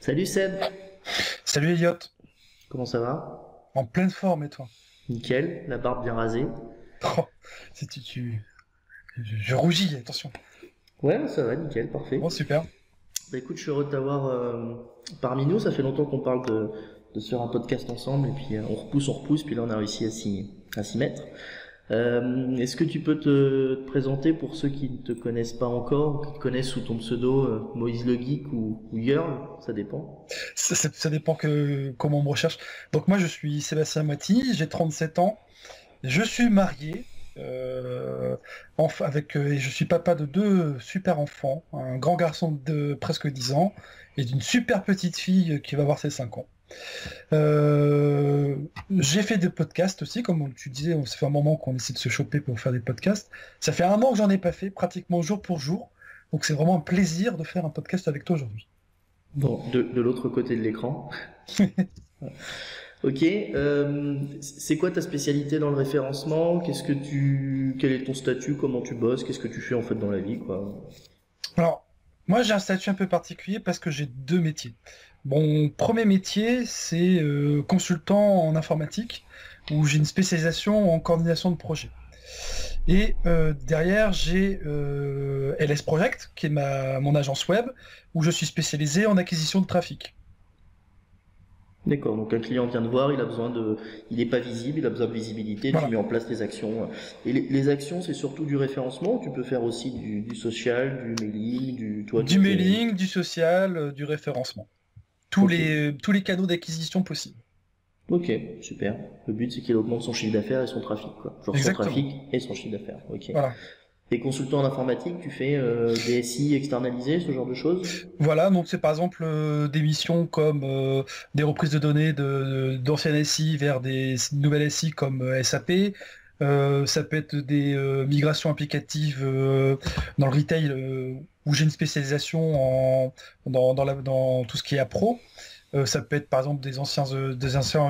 Salut Seb, Salut Elliot, comment ça va? en pleine forme et toi? Nickel, la barbe bien rasée. Oh, si je rougis, attention. Ouais, ça va, nickel, parfait. Bon, super. Bah écoute, je suis heureux de t'avoir parmi nous. Ça fait longtemps qu'on parle de se faire un podcast ensemble et puis on repousse, puis là on a réussi à s'y mettre. Est-ce que tu peux te présenter pour ceux qui ne te connaissent pas encore, ou qui te connaissent sous ton pseudo Moïse le Geek ou Yearl, ça dépend. Ça dépend comment on me recherche. Donc moi, je suis Sébastien Moiti, j'ai 37 ans, je suis marié, et je suis papa de deux super enfants, un grand garçon de presque 10 ans et d'une super petite fille qui va avoir ses 5 ans. Euh, j'ai fait des podcasts aussi, comme tu disais, ça fait un moment qu'on essaie de se choper pour faire des podcasts. Ça fait un an que j'en ai pas fait, pratiquement jour pour jour. Donc c'est vraiment un plaisir de faire un podcast avec toi aujourd'hui. Bon, de l'autre côté de l'écran. Ok, c'est quoi ta spécialité dans le référencement? Quel est ton statut? Comment tu bosses? Qu'est-ce que tu fais en fait dans la vie, quoi? Alors, moi j'ai un statut un peu particulier parce que j'ai deux métiers. Mon premier métier, c'est consultant en informatique, où j'ai une spécialisation en coordination de projet. Et derrière, j'ai LS Project, qui est mon agence web, où je suis spécialisé en acquisition de trafic. D'accord, donc un client vient te voir, il n'est pas visible, il a besoin de visibilité, tu Voilà. mets en place les actions. Et les actions, c'est surtout du référencement, ou tu peux faire aussi du social, du mailing, toi, Du tu fais. mailing, du social, du référencement. Ok, Tous les canaux d'acquisition possibles. ok, super. Le but, c'est qu'il augmente son chiffre d'affaires et son trafic, quoi. Genre son Exactement. trafic et son chiffre d'affaires. Ok. Voilà. Et consultant en informatique, tu fais des SI externalisés, ce genre de choses? Voilà, donc c'est par exemple des missions comme des reprises de données d'anciennes SI vers des nouvelles SI comme SAP. Ça peut être des migrations applicatives dans le retail où j'ai une spécialisation dans tout ce qui est appro. Ça peut être par exemple des anciens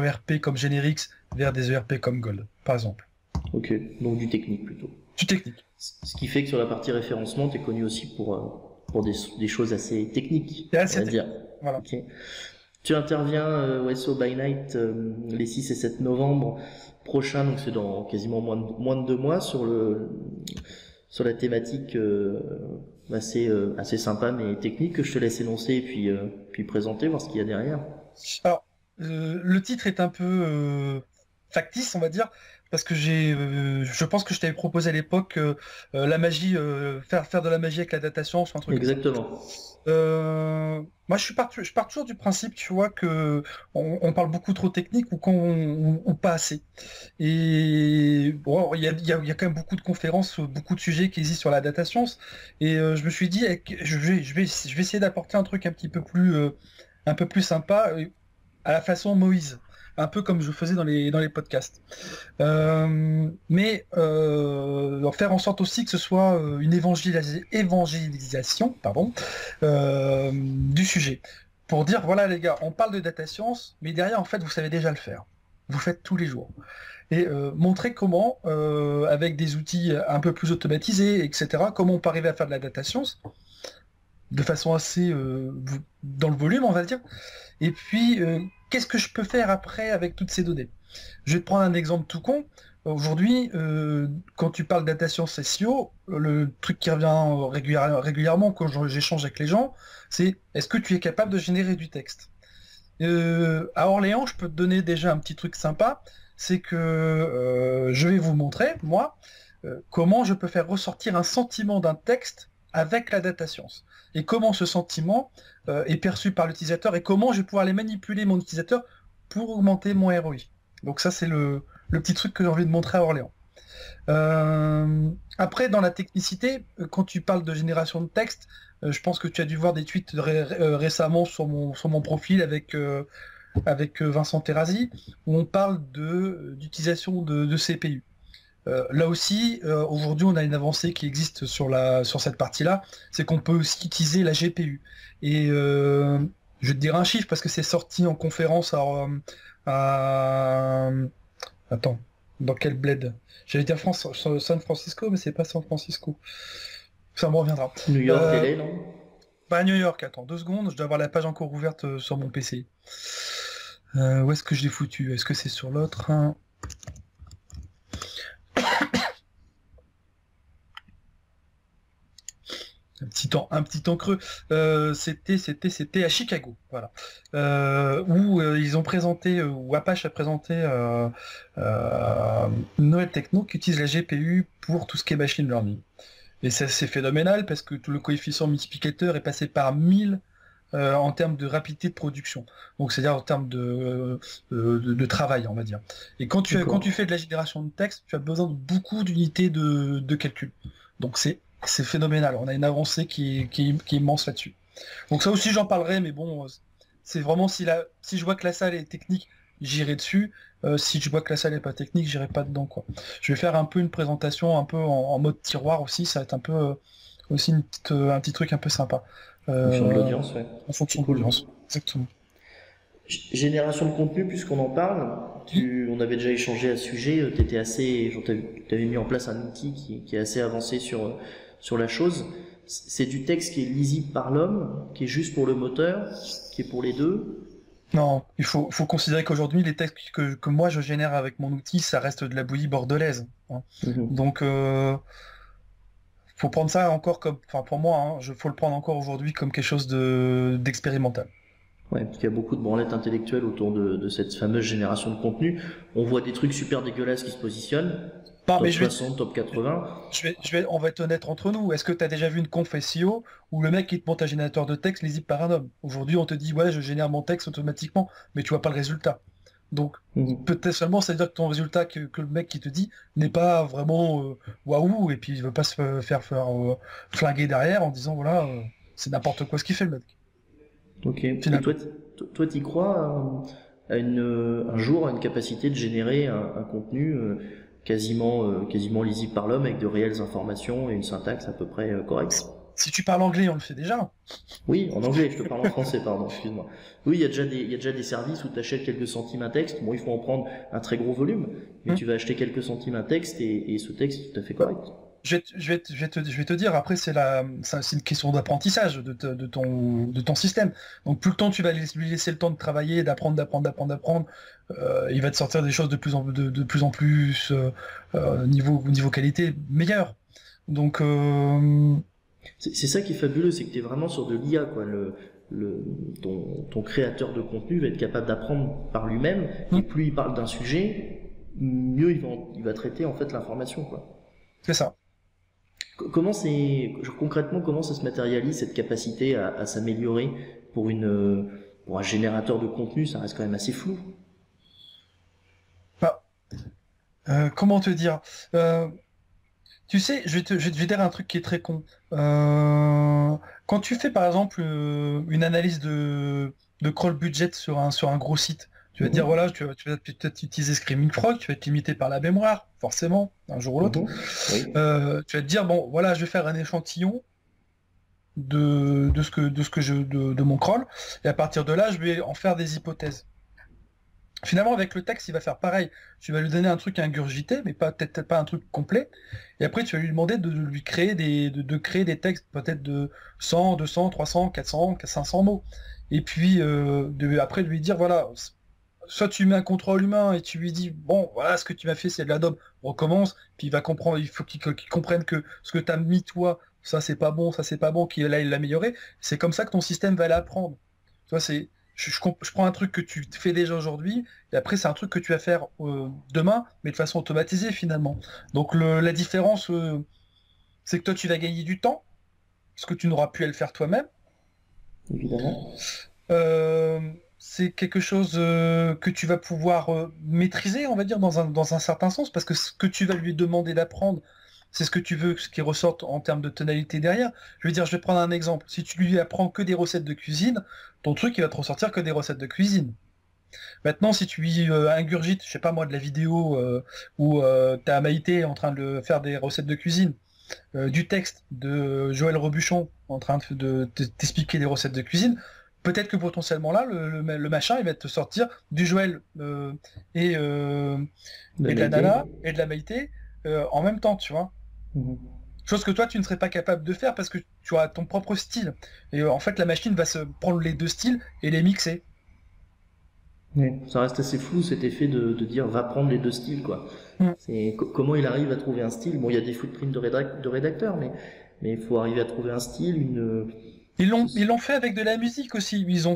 ERP comme Generix vers des ERP comme Gold, par exemple. Ok, donc du technique plutôt. Du technique. Ce qui fait que sur la partie référencement, tu es connu aussi pour des choses assez techniques, C'est on assez va dire. technique. Voilà. Ok. Tu interviens au SO by Night les 6 et 7 novembre prochains, donc c'est dans quasiment moins de 2 mois, sur la thématique assez sympa mais technique que je te laisse énoncer et puis présenter, voir ce qu'il y a derrière. Alors, le titre est un peu factice, on va dire, parce que je pense que je t'avais proposé à l'époque la magie, faire de la magie avec la data science ou un truc comme ça. Exactement. Moi, je pars toujours du principe, tu vois, que on parle beaucoup trop technique ou pas assez. Et bon, il y a quand même beaucoup de conférences, beaucoup de sujets qui existent sur la data science. Et je me suis dit, je vais essayer d'apporter un truc un peu plus sympa, à la façon Moïse, un peu comme je faisais dans les podcasts. En faire en sorte aussi que ce soit une évangélisation pardon, du sujet. Pour dire, voilà les gars, on parle de data science, mais derrière, en fait, vous savez déjà le faire. Vous faites tous les jours. Et montrer comment, avec des outils un peu plus automatisés, etc., comment on peut arriver à faire de la data science de façon assez dans le volume, on va dire. Et puis, qu'est-ce que je peux faire après avec toutes ces données? Je vais te prendre un exemple tout con. Aujourd'hui, quand tu parles data science SEO, le truc qui revient régulièrement quand j'échange avec les gens, c'est est-ce que tu es capable de générer du texte? À Orléans, je peux te donner déjà un petit truc sympa, c'est que je vais vous montrer, moi, comment je peux faire ressortir un sentiment d'un texte avec la data science. Et comment ce sentiment est perçu par l'utilisateur et comment je vais pouvoir aller manipuler mon utilisateur pour augmenter mon ROI. Donc ça, c'est le petit truc que j'ai envie de montrer à Orléans. Après, dans la technicité, quand tu parles de génération de texte, je pense que tu as dû voir des tweets récemment sur mon profil avec Vincent Terrazi, où on parle d'utilisation de CPU. Là aussi, aujourd'hui, on a une avancée qui existe sur cette partie-là, c'est qu'on peut aussi utiliser la GPU. Et je vais te dire un chiffre parce que c'est sorti en conférence à- attends, dans quel bled? J'allais dire San Francisco, mais c'est pas San Francisco. Ça me reviendra. New York, Euh, LA, non? Pas à New York, attends 2 secondes, je dois avoir la page encore ouverte sur mon PC. Où est-ce que je l'ai foutu? Est-ce que c'est sur l'autre, hein? Un petit temps creux. C'était à Chicago, voilà. Où ils ont présenté, où Apache a présenté une nouvelle techno qui utilise la GPU pour tout ce qui est machine learning. Et ça, c'est phénoménal parce que tout le coefficient multiplicateur est passé par 1000 en termes de rapidité de production. Donc c'est-à-dire en termes de travail, on va dire. Et quand tu fais de la génération de texte, tu as besoin de beaucoup d'unités de calcul. Donc c'est phénoménal. On a une avancée qui est immense là-dessus. Donc ça aussi j'en parlerai, mais bon, c'est vraiment si je vois que la salle est technique, j'irai dessus. Si je vois que la salle est pas technique, j'irai pas dedans, quoi. Je vais faire un peu une présentation un peu en mode tiroir aussi. Ça va être un peu aussi un petit truc un peu sympa. En fonction de l'audience, ouais. En fonction de l'audience, exactement. Génération de contenu, puisqu'on en parle, on avait déjà échangé à ce sujet, t'avais mis en place un outil qui est assez avancé sur la chose. C'est du texte qui est lisible par l'homme, qui est juste pour le moteur, qui est pour les deux. Non, il faut considérer qu'aujourd'hui, les textes que moi je génère avec mon outil, ça reste de la bouillie bordelaise, hein. Donc, faut prendre ça encore comme, enfin pour moi, hein, faut le prendre encore aujourd'hui comme quelque chose d'expérimental. Ouais, parce qu'il y a beaucoup de branlettes intellectuelles autour de cette fameuse génération de contenu. On voit des trucs super dégueulasses qui se positionnent. Top 60, top 80. On va être honnête entre nous. Est-ce que tu as déjà vu une conf SEO où le mec qui te monte un générateur de texte lisible par un homme? Aujourd'hui, on te dit, ouais, je génère mon texte automatiquement, mais tu vois pas le résultat. Donc, peut-être seulement, ça veut dire que ton résultat que le mec qui te dit n'est pas vraiment waouh, et puis il veut pas se faire flinguer derrière en disant, voilà, c'est n'importe quoi ce qu'il fait, le mec. Ok. Et toi, t'y crois à un jour à une capacité de générer un contenu quasiment lisible par l'homme avec de réelles informations et une syntaxe à peu près correcte? Si tu parles anglais, on le fait déjà. Oui, en anglais, je te parle en français, pardon, excuse-moi. Oui, il y a déjà des services où tu achètes quelques centimes un texte. Bon, il faut en prendre un très gros volume, mais tu vas acheter quelques centimes un texte et ce texte est tout à fait correct. Je vais te dire, après c'est une question d'apprentissage de ton système. Donc plus le temps tu vas lui laisser le temps de travailler, d'apprendre, il va te sortir des choses de plus en plus niveau qualité meilleure. Donc c'est ça qui est fabuleux, c'est que tu es vraiment sur de l'IA, quoi. Ton créateur de contenu va être capable d'apprendre par lui-même, et plus il parle d'un sujet, mieux il va traiter en fait l'information, quoi. C'est ça. Concrètement, comment ça se matérialise, cette capacité à s'améliorer pour un générateur de contenu? Ça reste quand même assez flou. Comment te dire? Tu sais, je vais te dire un truc qui est très con. Quand tu fais par exemple une analyse de crawl budget sur un gros site, tu vas te dire, voilà, tu vas peut-être utiliser Screaming Frog, tu vas être limité par la mémoire, forcément, un jour ou l'autre. Oui. Tu vas te dire, bon, voilà, je vais faire un échantillon de mon crawl, et à partir de là, je vais en faire des hypothèses. Finalement, avec le texte, il va faire pareil. Tu vas lui donner un truc à ingurgiter, mais peut-être pas un truc complet. Et après, tu vas lui demander de lui créer de créer des textes peut-être de 100, 200, 300, 400, 500 mots. Et puis, après, de lui dire, voilà, soit tu mets un contrôle humain et tu lui dis, bon, voilà, ce que tu m'as fait, c'est de l'adobe, recommence. Puis il va comprendre, il faut qu'il comprenne que ce que tu as mis, toi, ça c'est pas bon, qu'il aille l'améliorer. C'est comme ça que ton système va l'apprendre. Tu vois, je prends un truc que tu fais déjà aujourd'hui, et après c'est un truc que tu vas faire demain, mais de façon automatisée finalement. Donc la différence, c'est que toi tu vas gagner du temps, parce que tu n'auras plus à le faire toi-même. Évidemment. C'est quelque chose que tu vas pouvoir maîtriser, on va dire, dans un certain sens, parce que ce que tu vas lui demander d'apprendre, c'est ce que tu veux, ce qui ressorte en termes de tonalité derrière. Je veux dire, je vais prendre un exemple. Si tu lui apprends que des recettes de cuisine, ton truc, il va te ressortir que des recettes de cuisine. Maintenant, si tu lui ingurgites, je sais pas moi, de la vidéo où t'as Maïté en train de faire des recettes de cuisine, du texte de Joël Robuchon en train de t'expliquer des recettes de cuisine, peut-être que potentiellement là, le machin, il va te sortir du Joël et de la nana et de la Maïté en même temps, tu vois. Chose que toi, tu ne serais pas capable de faire parce que tu as ton propre style. Et en fait, la machine va se prendre les deux styles et les mixer. Ouais. Ça reste assez flou cet effet de dire va prendre les deux styles quoi. Mm. C'est comment il arrive à trouver un style. Bon, il y a des footprints de rédacteurs, mais il faut arriver à trouver un style, Ils l'ont fait avec de la musique aussi. Ils ont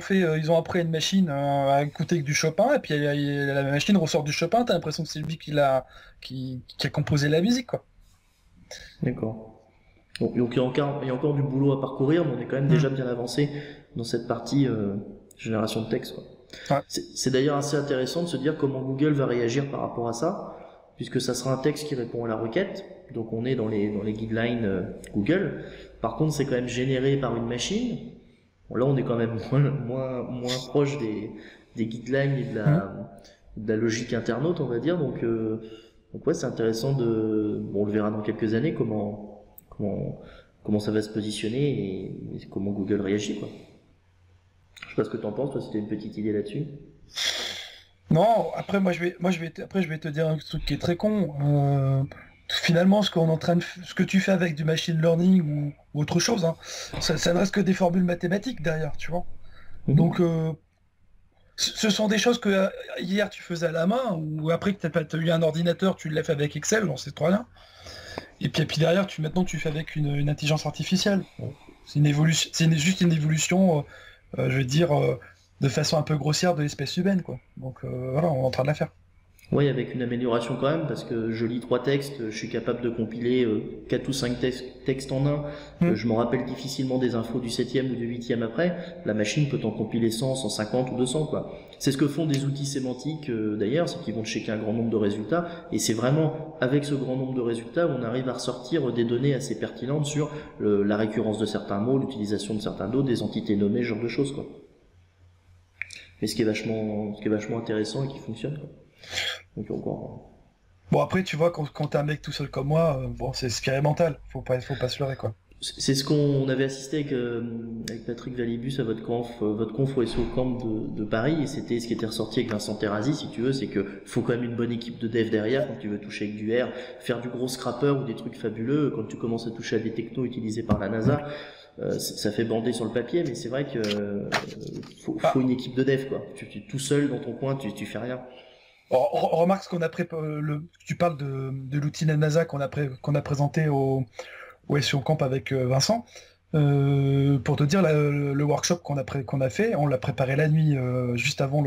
appris une machine à écouter que du Chopin, et puis la machine ressort du Chopin, t'as l'impression que c'est lui qui a composé la musique, quoi. D'accord. Donc il y a encore du boulot à parcourir, mais on est quand même Mm. déjà bien avancé dans cette partie génération de texte, quoi. Ouais. C'est d'ailleurs assez intéressant de se dire comment Google va réagir par rapport à ça, puisque ça sera un texte qui répond à la requête, donc on est dans les guidelines Google. Par contre, c'est quand même généré par une machine. Bon, là, on est quand même moins proche des guidelines et Mm. de la logique internaute, on va dire. Donc ouais, c'est intéressant bon, on le verra dans quelques années comment, comment ça va se positionner et comment Google réagit, quoi. Je sais pas ce que t'en penses, toi, si t'as une petite idée là-dessus. Non, après après je vais te dire un truc qui est très con. Finalement, ce que tu fais avec du machine learning ou autre chose, hein, ça ne reste que des formules mathématiques derrière, tu vois. Donc, Mhm. ce sont des choses que hier tu faisais à la main, ou après que tu as eu un ordinateur, tu l'as fait avec Excel, on sait trop rien. Et puis derrière, maintenant tu fais avec une intelligence artificielle. Bon. C'est une évolution, juste une évolution, je veux dire, de façon un peu grossière de l'espèce humaine, quoi. Donc voilà, on est en train de la faire. Oui, avec une amélioration quand même, parce que je lis trois textes, je suis capable de compiler quatre ou cinq textes en un. Hmm. Je me rappelle difficilement des infos du septième ou du huitième après. La machine peut en compiler 100, 150 ou 200, quoi. C'est ce que font des outils sémantiques d'ailleurs, c'est qu'ils vont checker un grand nombre de résultats. Et c'est vraiment avec ce grand nombre de résultats où on arrive à ressortir des données assez pertinentes sur la récurrence de certains mots, l'utilisation de certains d'autres, des entités nommées, ce genre de choses, quoi. Mais ce qui est vachement intéressant et qui fonctionne, quoi. Donc encore. Bon, après, tu vois, quand t'es un mec tout seul comme moi, bon, c'est expérimental. Faut pas se leurrer, quoi. C'est ce qu'on avait assisté avec Patrick Valibus à votre conf au SO Camp de Paris, et c'était ce qui était ressorti avec Vincent Terrazi, si tu veux, c'est que faut quand même une bonne équipe de dev derrière quand tu veux toucher avec du R, faire du gros scrapper ou des trucs fabuleux, quand tu commences à toucher à des technos utilisés par la Hmm. NASA, ça fait bander sur le papier, mais c'est vrai que faut Ah, une équipe de dev, quoi. Tu tout seul dans ton coin, tu fais rien. remarque ce qu'on a tu parles de l'outil NASA qu'on a présenté au SEO Camp avec Vincent. Pour te dire, le workshop qu'on a fait, on l'a préparé la nuit, juste avant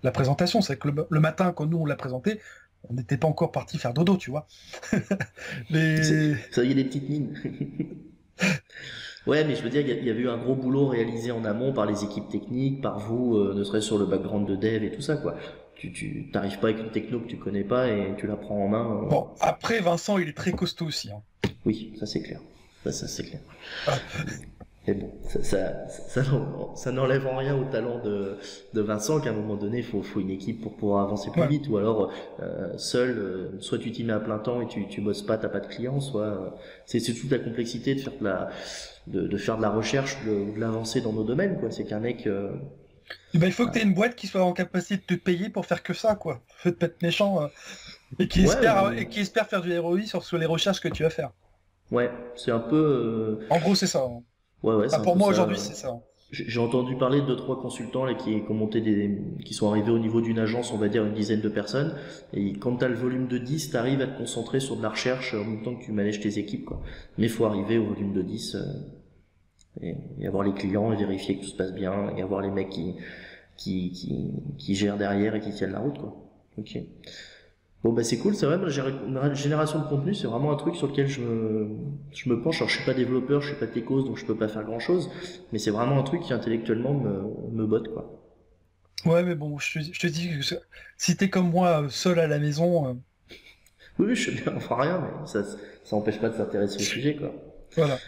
la présentation. C'est que le matin, quand nous on l'a présenté, on n'était pas encore parti faire dodo, tu vois. Mais Ça y est, des petites mines. Ouais, mais je veux dire, il y avait eu un gros boulot réalisé en amont par les équipes techniques, par vous, ne serait-ce sur le background de dev et tout ça, quoi. Tu t'arrives pas avec une techno que tu connais pas et tu la prends en main. bon, après Vincent, il est très costaud aussi, hein. Oui, ça c'est clair. Ça c'est clair. Ah, Mais bon, ça n'enlève en rien au talent de Vincent qu'à un moment donné, faut une équipe pour pouvoir avancer plus ouais. vite, ou alors seul, soit tu t'y mets à plein temps et tu bosses pas, t'as pas de clients, soit c'est toute la complexité de faire de faire de la recherche, de l'avancer dans nos domaines, quoi. C'est qu'un mec, Eh ben, il faut que tu aies une boîte qui soit en capacité de te payer pour faire que ça, quoi. Faut pas être méchant, ouais, et qui espère faire du ROI sur les recherches que tu vas faire. ouais, c'est un peu, En gros, c'est ça, hein. ouais, c'est Enfin, un pour peu moi, ça. aujourd'hui, c'est ça, hein. J'ai entendu parler de deux trois consultants là qui ont monté qui sont arrivés au niveau d'une agence, on va dire une dizaine de personnes. Et quand t'as le volume de 10, t'arrives à te concentrer sur de la recherche en même temps que tu manèges tes équipes, quoi. Mais faut arriver au volume de 10 et avoir les clients et vérifier que tout se passe bien et avoir les mecs qui gèrent derrière et qui tiennent la route, quoi. Ok. Bon bah c'est cool, c'est vrai, moi, la génération de contenu c'est vraiment un truc sur lequel je me penche. Alors je suis pas développeur, je suis pas techos donc je peux pas faire grand chose, mais c'est vraiment un truc qui intellectuellement me botte, quoi. Ouais, mais bon, je te dis que si t'es comme moi, seul à la maison, Oui, je sais bien, on fera rien, mais ça empêche pas de s'intéresser au sujet, quoi. voilà.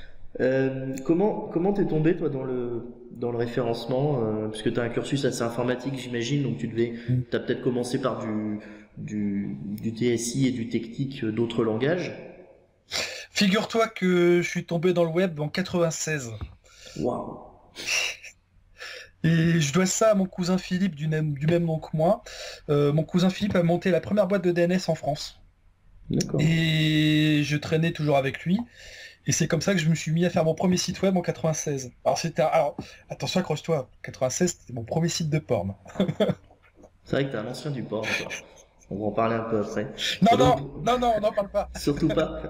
Comment t'es tombé toi dans le référencement, puisque t'as un cursus assez informatique j'imagine, donc t'as peut-être commencé par du TSI et du technique d'autres langages. Figure-toi que je suis tombé dans le web en 96. Waouh. Et je dois ça à mon cousin Philippe du même nom que moi. Mon cousin Philippe a monté la première boîte de DNS en France. D'accord. Et je traînais toujours avec lui. Et c'est comme ça que je me suis mis à faire mon premier site web en 96. Alors attention, accroche-toi, 96, c'était mon premier site de porn. C'est vrai que t'es un ancien du porn, toi. On va en parler un peu après. Non, Et non, donc, non, non, on n'en parle pas. surtout pas.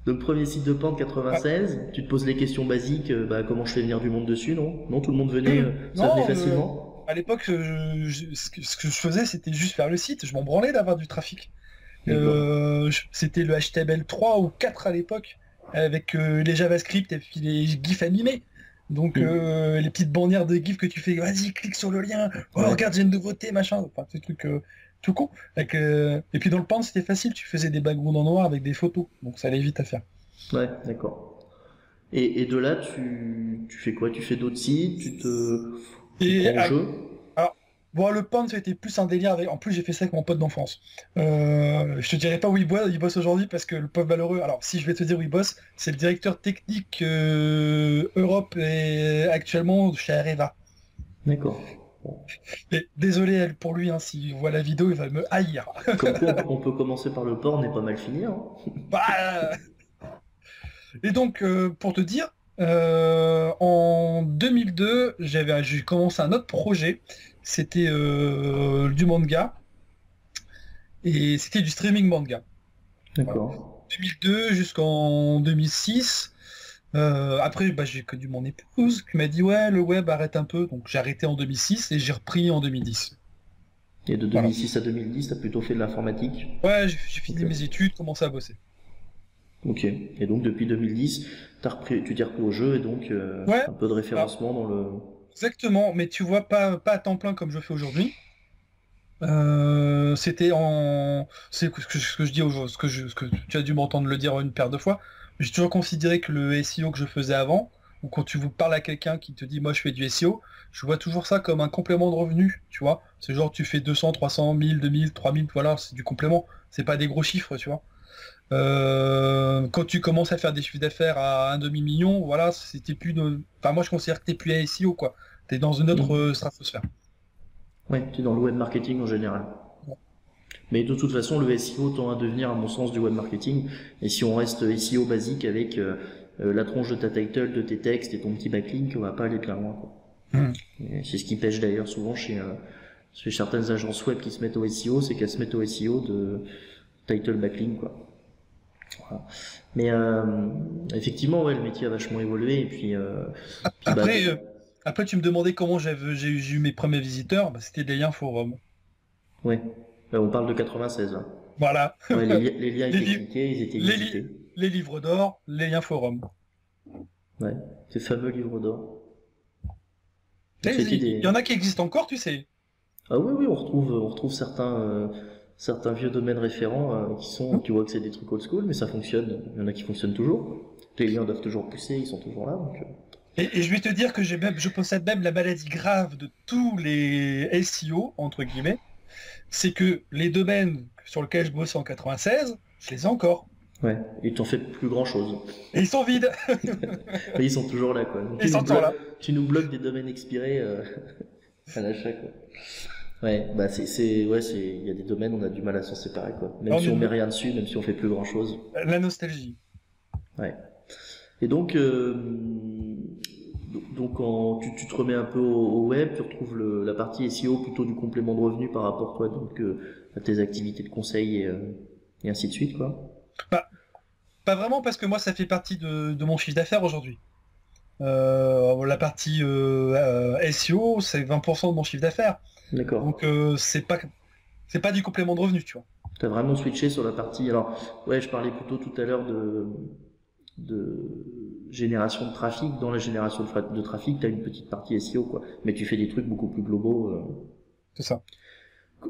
Donc, premier site de porn Ah, 96, tu te poses les questions basiques, comment je fais venir du monde dessus, non? Non, tout le monde venait, ça venait non, facilement? à l'époque, ce que je faisais, c'était juste faire le site. Je m'en branlais d'avoir du trafic. D'accord. C'était le HTML3 ou 4 à l'époque, avec les JavaScript et puis les GIFs animés. Donc Hmm. les petites bannières de GIFs que tu fais, vas-y, clique sur le lien, oh, Ouais, regarde, j'ai une nouveauté, machin. Enfin, ces trucs tout con. Et puis dans le pan, c'était facile, tu faisais des backgrounds en noir avec des photos. Donc ça allait vite à faire. ouais, d'accord. Et de là, tu fais quoi? Tu fais d'autres sites? Tu te Et prends au jeu? alors, bon, le pan, c'était plus un délire avec. En plus, j'ai fait ça avec mon pote d'enfance. Je te dirais pas où il bosse aujourd'hui parce que le pauvre malheureux. Alors, si je vais te dire où il bosse, c'est le directeur technique Europe et actuellement chez Areva. D'accord. Bon. Et désolé pour lui, hein, s'il voit la vidéo, il va me haïr. Comme quoi, on peut commencer par le porn et pas mal finir, hein. Bah, et donc, pour te dire, en 2002, j'ai commencé un autre projet. C'était du manga et c'était du streaming manga. Voilà. D'accord. 2002 jusqu'en 2006. Après, bah, j'ai connu mon épouse qui m'a dit ouais, le web arrête un peu. Donc j'ai arrêté en 2006 et j'ai repris en 2010. Et de Voilà. 2006 à 2010, t'as plutôt fait de l'informatique? Ouais, j'ai Ok. fini mes études, commencé à bosser. Ok. Et donc depuis 2010, tu t'es repris au jeu et donc Ouais, un peu de alors, référencement dans le. exactement. Mais tu vois, pas à temps plein comme je fais aujourd'hui. C'était en... C'est ce que je dis aujourd'hui, ce que tu as dû m'entendre le dire une paire de fois. J'ai toujours considéré que le SEO que je faisais avant, ou quand tu vous parles à quelqu'un qui te dit moi je fais du SEO, je vois toujours ça comme un complément de revenu, tu vois. C'est genre tu fais 200, 300, 1000, 2000, 3000, voilà, c'est du complément. C'est pas des gros chiffres, tu vois. Quand tu commences à faire des chiffres d'affaires à un demi-million, voilà, c'était plus de... Enfin moi je considère que t'es plus à SEO, quoi. T'es dans une autre Hmm. stratosphère. Ouais, tu es dans le web marketing en général. Mais de toute façon, le SEO tend à devenir, à mon sens, du web marketing. Et si on reste SEO basique avec la tronche de ta title, de tes textes et ton petit backlink, on va pas aller bien loin, quoi. Hmm. Et c'est ce qui pêche d'ailleurs souvent chez certaines agences web qui se mettent au SEO, c'est qu'elles se mettent au SEO de title backlink, quoi. Voilà. Mais effectivement, ouais, le métier a vachement évolué. Et puis bah, Après, après, tu me demandais comment j'ai eu mes premiers visiteurs, bah, c'était des liens forums. ouais. Là, on parle de 96, là. Voilà. Ouais, les liens Les, étaient li- cliqués, ils étaient les, li- visités. les livres d'or, les liens forums. Ouais, ces fameux livres d'or. Donc Et c'était Il y en des. a qui existent encore, tu sais. Ah oui, oui, on retrouve certains vieux domaines référents qui sont, Hmm. tu vois que c'est des trucs old school, mais ça fonctionne. Il y en a qui fonctionnent toujours. Les liens doivent toujours pousser, ils sont toujours là. Donc, Et je vais te dire que je possède même la maladie grave de tous les SEO, entre guillemets, c'est que les domaines sur lesquels je bossais en 96, je les ai encore. ouais, ils t'en fais plus grand chose. Et ils sont vides. Mais ils sont toujours là, quoi. Donc Et ils sont encore là. tu nous bloques des domaines expirés à l'achat, quoi. Ouais, bah il y a des domaines, on a du mal à s'en séparer, quoi. Même Alors, si on met rien dessus, même si on fait plus grand chose. la nostalgie. Ouais. Et donc, tu te remets un peu au web, tu retrouves la partie SEO plutôt du complément de revenu par rapport, toi, donc, à tes activités de conseil et ainsi de suite, quoi. Bah, pas vraiment parce que moi ça fait partie de mon chiffre d'affaires aujourd'hui. La partie SEO, c'est 20% de mon chiffre d'affaires. D'accord. Donc c'est pas du complément de revenu, tu vois. T'as vraiment switché sur la partie. Alors, ouais, je parlais plutôt tout à l'heure de génération de trafic. Dans la génération de trafic, t'as une petite partie SEO, quoi. Mais tu fais des trucs beaucoup plus globaux. C'est ça.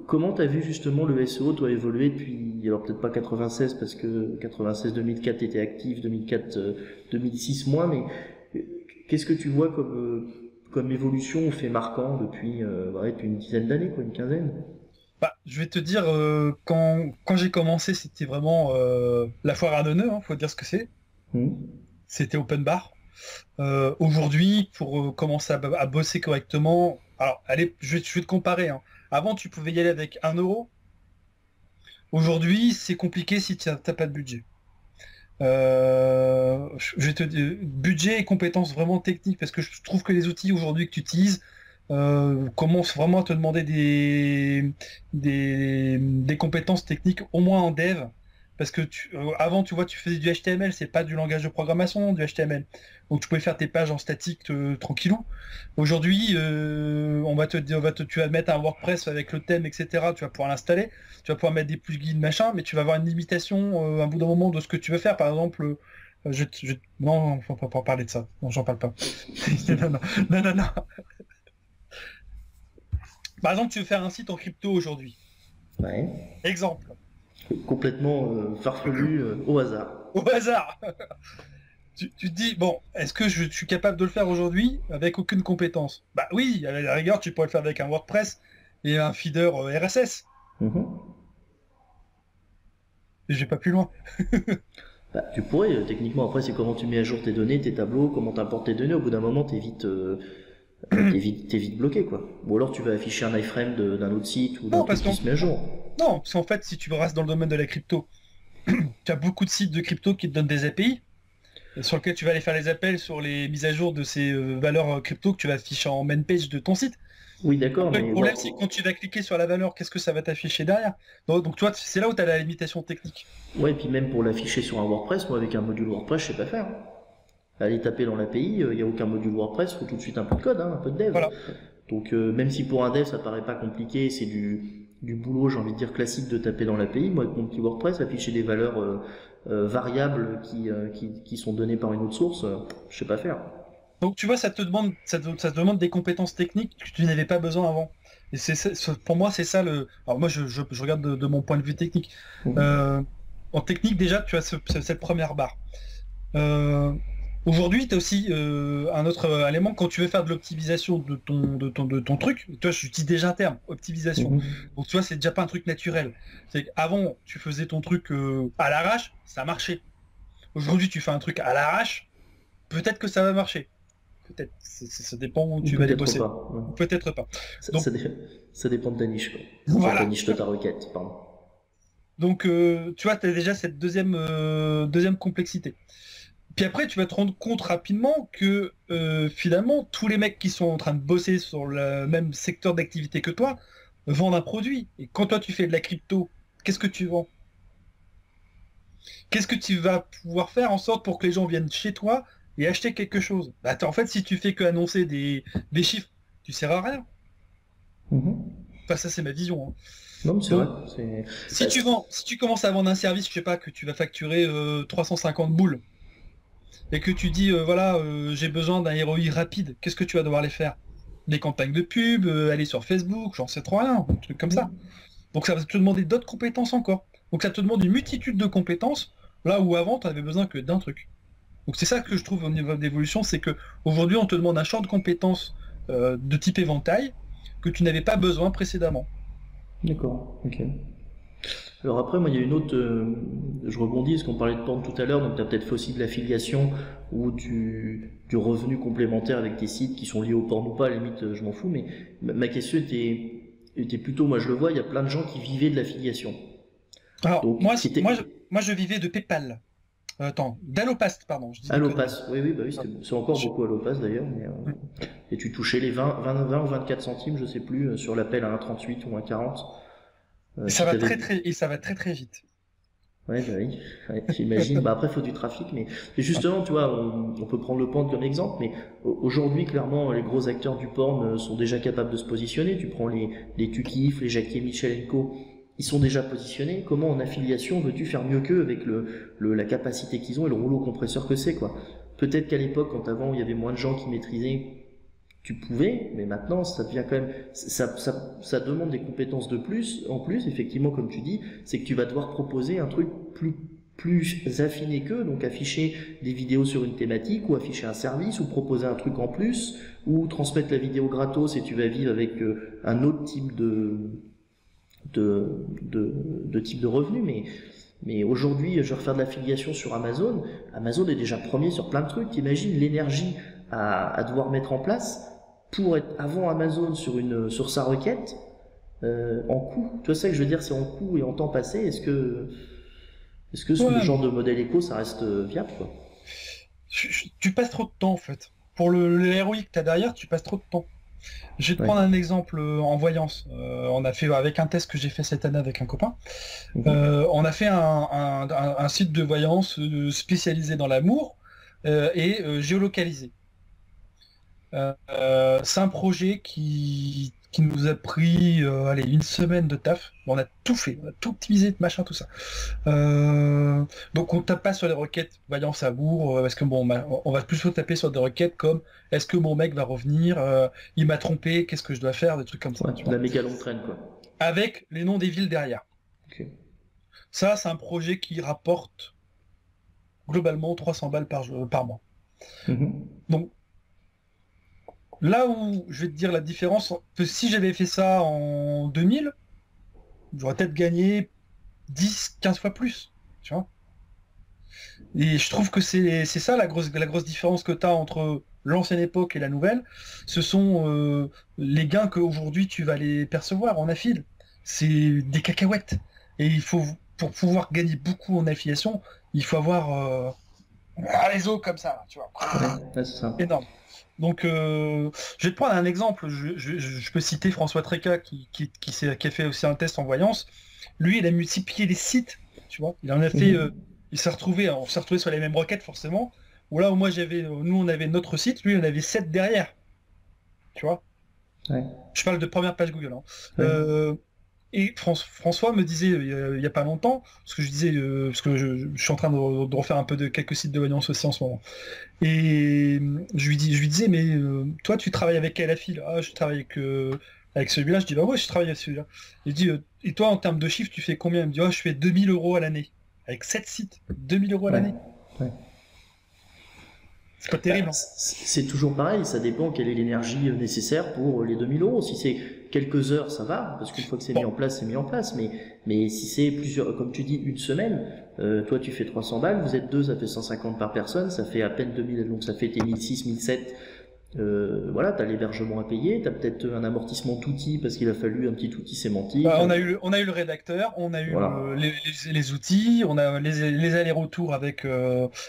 Comment t'as vu justement le SEO, toi, évoluer depuis, alors peut-être pas 96, parce que 96-2004 t'étais actif, 2004, 2006 moins, mais euh, qu'est-ce que tu vois comme évolution ou fait marquant depuis une dizaine d'années, quoi, une quinzaine? Bah, je vais te dire, quand j'ai commencé, c'était vraiment la foire à Neuneu, hein, faut dire ce que c'est. Hmm. C'était open bar. Aujourd'hui, pour commencer à bosser correctement, alors allez, je vais te comparer, hein. Avant, tu pouvais y aller avec 1 euro. Aujourd'hui, c'est compliqué si tu n'as pas de budget. Je vais te dire, budget et compétences vraiment techniques, parce que je trouve que les outils aujourd'hui que tu utilises commencent vraiment à te demander des compétences techniques, au moins en dev, parce que avant, tu vois, tu faisais du HTML, c'est pas du langage de programmation, du HTML. Donc tu pouvais faire tes pages en statique tranquillou. Aujourd'hui, tu vas mettre un WordPress avec le thème, etc. Tu vas pouvoir l'installer, tu vas pouvoir mettre des plugins, machin, mais tu vas avoir une limitation à un bout d'un moment de ce que tu veux faire. Par exemple, non, faut pas parler de ça. Non, j'en parle pas. Non, non, non, non, non. Par exemple, tu veux faire un site en crypto aujourd'hui. Ouais. Exemple. Complètement farfelu au hasard. Au hasard. Tu te dis, bon, est-ce que je suis capable de le faire aujourd'hui avec aucune compétence? Bah oui, à la rigueur, tu pourrais le faire avec un WordPress et un feeder RSS. Mhm. Et je vais pas plus loin. Bah, tu pourrais, techniquement, après, c'est comment tu mets à jour tes données, tes tableaux, comment tu importes tes données. Au bout d'un moment, t'es vite bloqué, quoi. Ou alors tu vas afficher un iframe d'un autre site ou d'un Non, truc qui se met à jour. non, parce qu'en fait, si tu restes dans le domaine de la crypto, tu as beaucoup de sites de crypto qui te donnent des API, sur lesquels tu vas aller faire les appels sur les mises à jour de ces valeurs crypto que tu vas afficher en main page de ton site. Oui, d'accord, Après, mais le problème, c'est que quand tu vas cliquer sur la valeur, qu'est-ce que ça va t'afficher derrière? Donc, tu vois, c'est là où tu as la limitation technique. ouais, et puis même pour l'afficher sur un WordPress, moi avec un module WordPress, je sais pas faire. Aller taper dans l'API, il n'y a aucun module WordPress, faut tout de suite un peu de code, hein, un peu de dev. Voilà. Donc même si pour un dev ça paraît pas compliqué, c'est du boulot, j'ai envie de dire classique de taper dans l'API. Moi avec mon petit WordPress, afficher des valeurs variables qui sont données par une autre source, je sais pas faire. Donc, tu vois, ça te demande des compétences techniques que tu n'avais pas besoin avant. Et pour moi, c'est ça le. Alors, moi, je regarde de mon point de vue technique. Mhm. En technique, déjà, tu as cette première barre. Euh, Aujourd'hui, tu as aussi un autre élément quand tu veux faire de l'optimisation de ton truc. Toi, j'utilise déjà un terme, optimisation. Mhm. Donc, tu vois, c'est déjà pas un truc naturel. C'est qu'avant, tu faisais ton truc à l'arrache, ça marchait. Aujourd'hui, tu fais un truc à l'arrache, peut-être que ça va marcher. Peut-être. Ça dépend où tu vas les bosser. Pas. Ouais. Peut-être pas. Ça, Donc, ça dépend de ta niche, quoi. voilà. Ta niche de ta requête, pardon. Donc, tu vois, tu as déjà cette deuxième complexité. Puis après, tu vas te rendre compte rapidement que finalement, tous les mecs qui sont en train de bosser sur le même secteur d'activité que toi vendent un produit. Et quand toi, tu fais de la crypto, qu'est-ce que tu vends? Qu'est-ce que tu vas pouvoir faire en sorte pour que les gens viennent chez toi et acheter quelque chose? Bah, en fait, si tu fais que annoncer des chiffres, tu sers à rien. Mhm. Enfin, ça, c'est ma vision, hein. Non, mais c'est Donc, vrai. si tu commences à vendre un service, je sais pas, que tu vas facturer 350 boules, et que tu dis, voilà, j'ai besoin d'un ROI rapide, qu'est-ce que tu vas devoir les faire? Des campagnes de pub, aller sur Facebook, j'en sais trop rien, un truc comme ça. Donc ça va te demander d'autres compétences encore. Donc ça te demande une multitude de compétences, là où avant, tu n'avais besoin que d'un truc. Donc c'est ça que je trouve au niveau d'évolution, c'est que aujourd'hui on te demande un champ de compétences de type éventail que tu n'avais pas besoin précédemment. D'accord, ok. Alors après, moi, il y a une autre. Je rebondis, parce qu'on parlait de porn tout à l'heure, donc tu as peut-être fait aussi de l'affiliation ou du revenu complémentaire avec tes sites qui sont liés au porn ou pas, à la limite, je m'en fous, mais ma question était plutôt, moi je le vois, il y a plein de gens qui vivaient de l'affiliation. Alors Donc, moi je vivais de PayPal. Attends, d'Allopast, pardon. Je dis des Allopass, oui, bah oui, conneries. c'est encore beaucoup Allopass d'ailleurs, mais, et tu touchais les 20 ou 24 centimes, je sais plus, sur l'appel à 1,38 ou 1,40. Et Si ça va t'avais- très très vite. Ouais, bah oui, ouais, j'imagine. Bah après, il faut du trafic, mais justement, tu vois, on peut prendre le porn comme exemple, mais aujourd'hui, clairement, les gros acteurs du porn sont déjà capables de se positionner. Tu prends les Tukif, les Jackie Michel Co. Ils sont déjà positionnés. Comment en affiliation veux-tu faire mieux qu'eux avec la capacité qu'ils ont et le rouleau compresseur que c'est, quoi? Peut-être qu'à l'époque, quand avant il y avait moins de gens qui maîtrisaient, tu pouvais, mais maintenant ça devient quand même, ça demande des compétences de plus, en plus, effectivement, comme tu dis, c'est que tu vas devoir proposer un truc plus affiné qu'eux, donc afficher des vidéos sur une thématique, ou afficher un service, ou proposer un truc en plus, ou transmettre la vidéo gratos et tu vas vivre avec un autre type de type de revenu, mais aujourd'hui, je vais refaire de l'affiliation sur Amazon. Amazon est déjà premier sur plein de trucs. T'imagines l'énergie à devoir mettre en place pour être avant Amazon sur sa requête. en coût. Tu vois ça que je veux dire, c'est en coût et en temps passé. Est-ce que ce Ouais, genre de modèle éco, ça reste viable, quoi? tu passes trop de temps en fait. Pour le ROI que tu as derrière, tu passes trop de temps. Je vais te Ouais. prendre un exemple en voyance. On a fait avec un test que j'ai fait cette année avec un copain. Mhm. On a fait un site de voyance spécialisé dans l'amour et géolocalisé. C'est un projet qui nous a pris allez, une semaine de taf. On a tout fait, on a tout optimisé, machin, tout ça. Donc on tape pas sur les requêtes voyance amour, parce que bon, on va plutôt taper sur des requêtes comme est-ce que mon mec va revenir, il m'a trompé, qu'est-ce que je dois faire, des trucs comme ça, Ouais, tu la vois. méga longue traîne, quoi. Avec les noms des villes derrière. Ok. Ça, c'est un projet qui rapporte globalement 300 balles par mois. Mhm. Donc là où je vais te dire la différence, que si j'avais fait ça en 2000, j'aurais peut-être gagné 10, 15 fois plus. Tu vois. Et je trouve que c'est ça la grosse différence que tu as entre l'ancienne époque et la nouvelle. Ce sont les gains qu'aujourd'hui tu vas les percevoir en affil. C'est des cacahuètes. Et il faut, pour pouvoir gagner beaucoup en affiliation, il faut avoir un réseau comme ça, tu vois. Ouais, ouais, c'est ça. Énorme. Donc, je vais te prendre un exemple. Je peux citer François Tréca qui a fait aussi un test en voyance. Lui, il a multiplié les sites. Tu vois, il en a fait. Mhm. On s'est retrouvé sur les mêmes requêtes forcément. Où là où moi nous on avait notre site, lui on avait 7 derrière. Tu vois. Ouais, Je parle de première page Google, hein. ouais. Euh, et François me disait il y a pas longtemps, parce que je disais, parce que je suis en train de refaire un peu de quelques sites de voyance aussi en ce moment. Et je lui disais, mais toi, tu travailles avec quelle affile? Ah, je travaille avec celui-là. Je dis, bah ouais, je travaille avec celui-là. Il dit, et toi, en termes de chiffres, tu fais combien? Il me dit, oh, je fais 2 000 € à l'année. Avec 7 sites, 2 000 € à Ouais, l'année. ouais. C'est pas Bah, terrible, hein. c'est toujours pareil, ça dépend quelle est l'énergie nécessaire pour les 2 000 euros. Si c'est quelques heures, ça va, parce qu'une fois que c'est mis Bon, en place, c'est mis en place. Mais si c'est plusieurs, comme tu dis, une semaine, toi tu fais 300 balles, vous êtes deux, ça fait 150 par personne, ça fait à peine 2000, donc ça fait tes 1006, 1007. Voilà, t'as l'hébergement à payer, t'as peut-être un amortissement d'outils parce qu'il a fallu un petit outil sémantique. bah, on a eu le rédacteur, on a eu Voilà. les outils, on a les allers-retours avec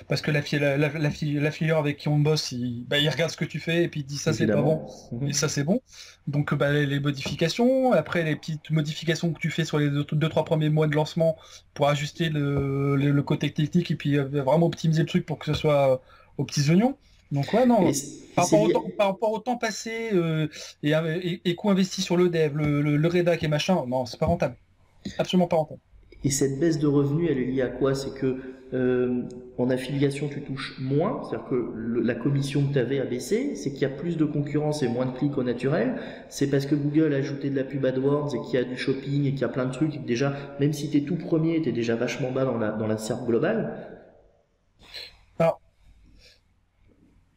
parce que la filière avec qui on bosse, il regarde ce que tu fais et puis il dit ça c'est pas bon Évidemment. et Mhm. ça c'est bon. Donc bah, les modifications, après les petites modifications que tu fais sur les deux, trois premiers mois de lancement pour ajuster le côté technique et puis vraiment optimiser le truc pour que ce soit aux petits oignons. Donc ouais Et, non. et c'est lié. Par rapport au temps passé et coût investi sur le dev, le rédac et machin, non, c'est pas rentable. Absolument pas rentable. Et cette baisse de revenus, elle est liée à quoi? C'est que en affiliation, tu touches moins, c'est-à-dire que la commission que tu avais a baissé, c'est qu'il y a plus de concurrence et moins de clics au naturel, c'est parce que Google a ajouté de la pub AdWords et qu'il y a du shopping et qu'il y a plein de trucs, et que déjà, même si tu es tout premier, tu es déjà vachement bas dans la SERP globale.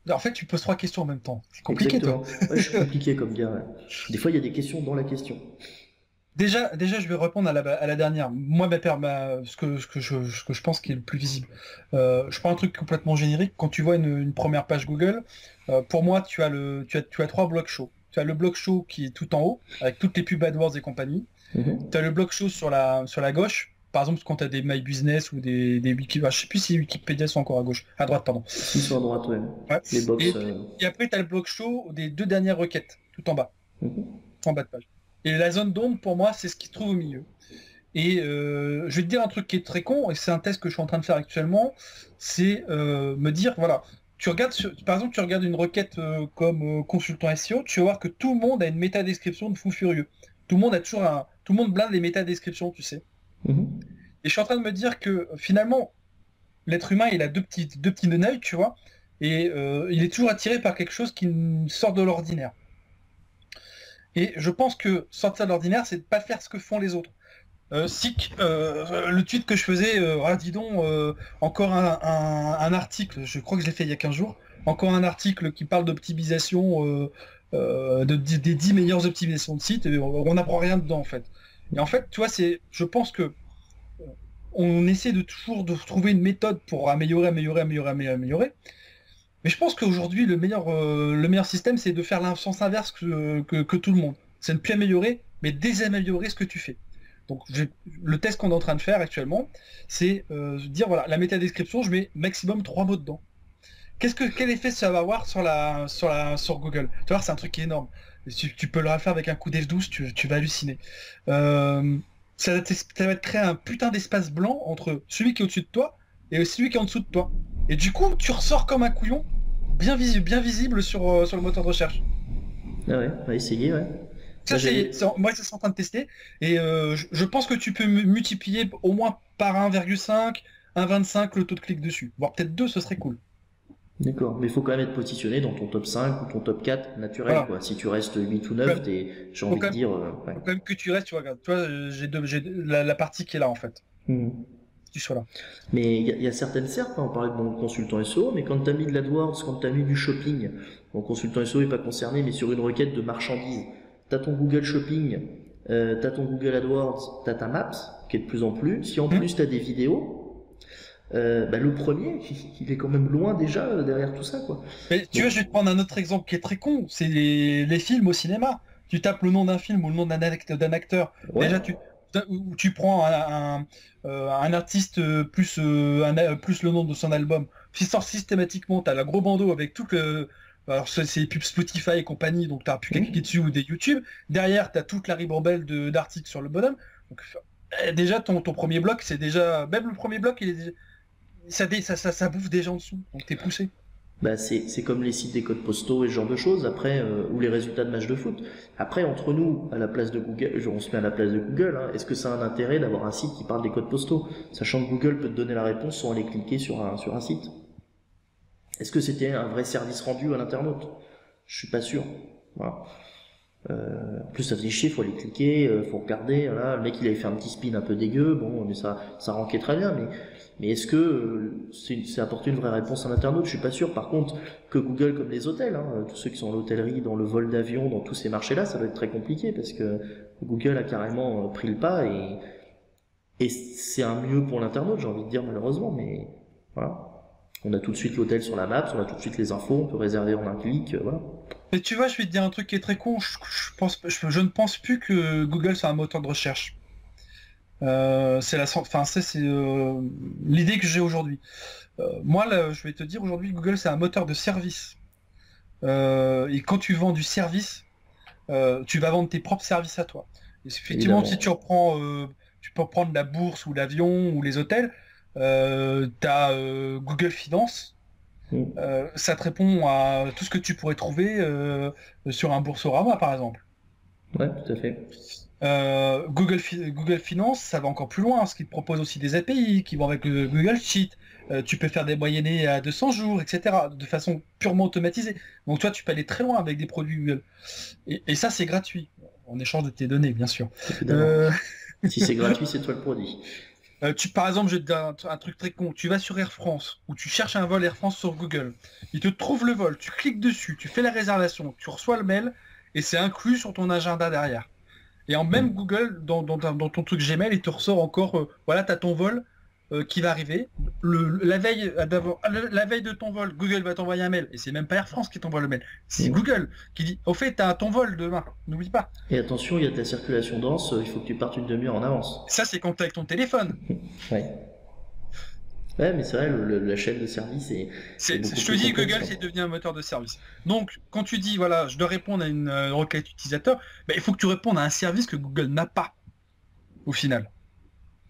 Alors, en fait, tu poses trois questions en même temps. C'est compliqué, toi. Exactement. Ouais, je suis compliqué comme gars. Ouais. Des fois, il y a des questions dans la question. Déjà, je vais répondre à la dernière. Moi, ce que je pense qui est le plus visible. Je prends un truc complètement générique. Quand tu vois une première page Google, pour moi, tu as trois blocs chauds. Tu as le bloc chaud qui est tout en haut, avec toutes les pubs AdWords et compagnie. Mhm. Tu as le bloc chaud sur la gauche. Par exemple, quand tu as des My Business ou des Wiki, je sais plus si Wikipédia sont encore à gauche, à droite, pardon. S'ils sont à droite, ouais. Ouais. Les box. Et après, tu as le bloc chaud des deux dernières requêtes, tout Mhm. en bas de page. Et la zone d'ombre, pour moi, c'est ce qui se trouve au milieu. Et je vais te dire un truc qui est très con, et c'est un test que je suis en train de faire actuellement, c'est me dire, voilà, par exemple, tu regardes une requête comme consultant SEO, tu vas voir que tout le monde a une métadescription de fou furieux. Tout le monde blinde les métadescriptions, tu sais. Mhm. Et je suis en train de me dire que finalement, l'être humain, il a deux petits neneuils, tu vois, et il est toujours attiré par quelque chose qui sort de l'ordinaire. Et je pense que sortir de l'ordinaire, c'est de pas faire ce que font les autres. Le tweet que je faisais, ah, dis donc, encore un article, je crois que je l'ai fait il y a 15 jours, encore un article qui parle d'optimisation, des 10 meilleures optimisations de site, et on n'apprend rien dedans en fait. Et en fait, tu vois, je pense que on essaie de toujours de trouver une méthode pour améliorer. Mais je pense qu'aujourd'hui, le meilleur système, c'est de faire l'instance inverse que tout le monde. C'est de ne plus améliorer, mais désaméliorer ce que tu fais. Donc le test qu'on est en train de faire actuellement, c'est dire voilà, la métadescription, je mets maximum 3 mots dedans. Quel effet ça va avoir sur Google? Tu vois, c'est un truc qui est énorme. Tu peux le refaire avec un coup F12, tu vas halluciner. Euh, ça va te créer un putain d'espace blanc entre celui qui est au-dessus de toi et celui qui est en dessous de toi. Et du coup, tu ressors comme un couillon, bien visible sur le moteur de recherche. Ah ouais, on va essayer, ouais. Ça, moi, c'est en train de tester. Et je pense que tu peux multiplier au moins par 1,5, 1,25 le taux de clic dessus. Voire peut-être 2, ce serait cool. D'accord, mais il faut quand même être positionné dans ton top 5 ou ton top 4 naturel, Voilà. quoi. Si tu restes 8 ou 9, j'ai Faut envie quand de même, dire, ouais. faut quand même que tu restes, tu vois, regarde. Tu vois, j'ai la partie qui est là, en fait. Mhm. Que tu sois là. Mais il y a certaines SERPs, hein, on parlait de mon consultant SEO, mais quand tu as mis de l'AdWords, quand tu as mis du shopping, mon consultant SEO n'est pas concerné, mais sur une requête de marchandises, tu as ton Google Shopping, tu as ton Google AdWords, tu as ta Maps, qui est de plus en plus. Si en plus tu as des vidéos, le premier, il est quand même loin déjà derrière tout ça, quoi. Mais tu vois, je vais te prendre un autre exemple qui est très con, c'est les films au cinéma. Tu tapes le nom d'un film ou le nom d'un acteur. Ouais. Déjà, ou tu prends un artiste plus le nom de son album. Puis sort systématiquement, t'as la gros bandeau avec tout le. Alors c'est les pubs Spotify et compagnie, donc t'as plus qu'à cliquer dessus ou des YouTube. Derrière, t'as toute la ribambelle d'articles sur le bonhomme. Donc déjà ton premier bloc, c'est déjà. Même le premier bloc, il est déjà. Ça bouffe des gens dessous, donc t'es poussé. Bah c'est comme les sites des codes postaux et ce genre de choses, après, ou les résultats de matchs de foot. Après, entre nous, à la place de Google, on se met à la place de Google, hein, est-ce que ça a un intérêt d'avoir un site qui parle des codes postaux? Sachant que Google peut te donner la réponse sans aller cliquer sur un site. Est-ce que c'était un vrai service rendu à l'internaute? Je suis pas sûr. Voilà. En plus, ça fait chier, faut aller cliquer, faut regarder. Voilà. Le mec, il avait fait un petit spin un peu dégueu, bon, mais ça rankait très bien. Mais est-ce que c'est apporter une vraie réponse à l'internaute? Je suis pas sûr. Par contre, que Google, comme les hôtels, hein, tous ceux qui sont en hôtellerie, dans le vol d'avion, dans tous ces marchés-là, ça doit être très compliqué parce que Google a carrément pris le pas et c'est un mieux pour l'internaute, j'ai envie de dire malheureusement, mais voilà. On a tout de suite l'hôtel sur la map, on a tout de suite les infos, on peut réserver en un clic, voilà. Mais tu vois, je vais te dire un truc qui est très con. Je ne pense plus que Google soit un moteur de recherche. C'est l'idée que j'ai aujourd'hui. Moi, là, je vais te dire aujourd'hui, Google, c'est un moteur de service. Et quand tu vends du service, tu vas vendre tes propres services à toi. Et effectivement, Évidemment. si tu peux prendre la bourse ou l'avion ou les hôtels, tu as Google Finance. Mm. Ça te répond à tout ce que tu pourrais trouver sur un Boursorama, par exemple. Ouais, tout à fait. Google Finance, ça va encore plus loin, parce qu'il te propose aussi des API qui vont avec le Google Sheet. Tu peux faire des moyennées à 200 jours, etc. de façon purement automatisée. Donc toi, tu peux aller très loin avec des produits Google. Et ça, c'est gratuit, en échange de tes données, bien sûr. Évidemment. Si c'est gratuit, c'est toi le produit. Par exemple, je vais te dire un truc très con. Tu vas sur Air France, ou tu cherches un vol Air France sur Google. Il te trouve le vol, tu cliques dessus, tu fais la réservation, tu reçois le mail, et c'est inclus sur ton agenda derrière. Et en même Google, dans ton truc Gmail, il te ressort encore, voilà, tu as ton vol qui va arriver. La veille de ton vol, Google va t'envoyer un mail. Et c'est même pas Air France qui t'envoie le mail. C'est Google qui dit, au fait, tu as ton vol demain, n'oublie pas. Et attention, il y a de la circulation dense, il faut que tu partes une demi-heure en avance. Ça, c'est quand tu es avec ton téléphone. Ouais. Ouais, mais c'est vrai, la chaîne de service est beaucoup Je te plus dis, complexe, Google, hein. c'est devenu un moteur de service. Donc, quand tu dis, voilà, je dois répondre à une requête utilisateur, ben, il faut que tu répondes à un service que Google n'a pas, au final.